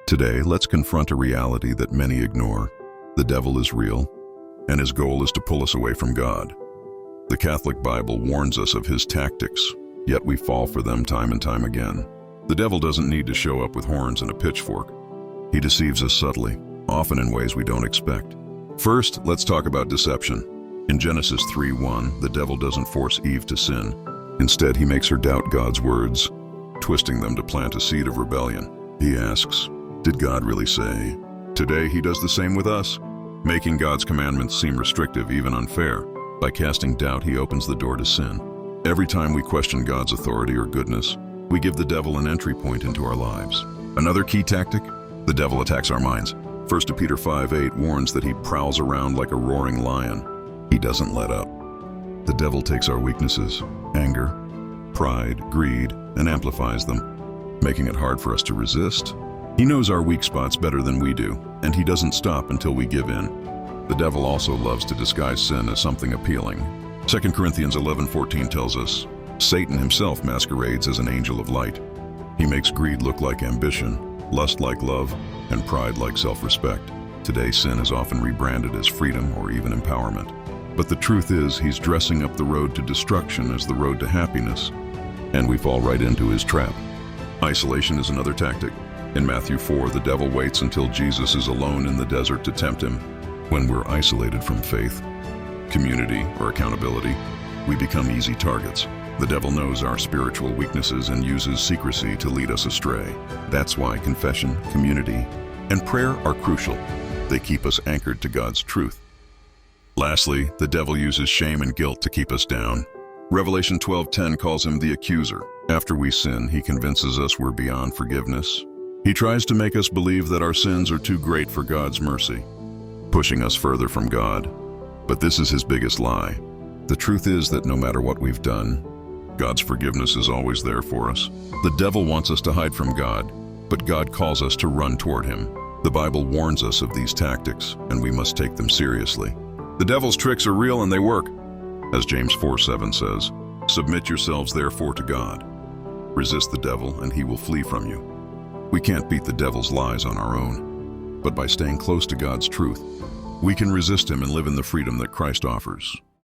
Today, let's confront a reality that many ignore. The devil is real, and his goal is to pull us away from God. The Catholic Bible warns us of his tactics, yet we fall for them time and time again. The devil doesn't need to show up with horns and a pitchfork. He deceives us subtly, often in ways we don't expect. First, let's talk about deception. In Genesis 3:1, the devil doesn't force Eve to sin. Instead, he makes her doubt God's words, twisting them to plant a seed of rebellion. He asks, "Did God really say?" Today, he does the same with us, making God's commandments seem restrictive, even unfair. By casting doubt, he opens the door to sin. Every time we question God's authority or goodness, we give the devil an entry point into our lives. Another key tactic: the devil attacks our minds. 1 Peter 5:8 warns that he prowls around like a roaring lion. He doesn't let up. The devil takes our weaknesses, anger, pride, greed, and amplifies them, making it hard for us to resist. He knows our weak spots better than we do, and he doesn't stop until we give in. The devil also loves to disguise sin as something appealing. 2 Corinthians 11:14 tells us, Satan himself masquerades as an angel of light. He makes greed look like ambition, lust like love, and pride like self-respect. Today, sin is often rebranded as freedom or even empowerment. But the truth is, he's dressing up the road to destruction as the road to happiness, and we fall right into his trap. Isolation is another tactic. In Matthew 4, the devil waits until Jesus is alone in the desert to tempt him. When we're isolated from faith, community, or accountability, we become easy targets. The devil knows our spiritual weaknesses and uses secrecy to lead us astray. That's why confession, community, and prayer are crucial. They keep us anchored to God's truth. Lastly, the devil uses shame and guilt to keep us down. Revelation 12:10 calls him the accuser. After we sin, he convinces us we're beyond forgiveness. He tries to make us believe that our sins are too great for God's mercy, pushing us further from God. But this is his biggest lie. The truth is that no matter what we've done, God's forgiveness is always there for us. The devil wants us to hide from God, but God calls us to run toward him. The Bible warns us of these tactics, and we must take them seriously. The devil's tricks are real and they work. As James 4:7 says, "Submit yourselves therefore to God. Resist the devil and he will flee from you." We can't beat the devil's lies on our own, but by staying close to God's truth, we can resist him and live in the freedom that Christ offers.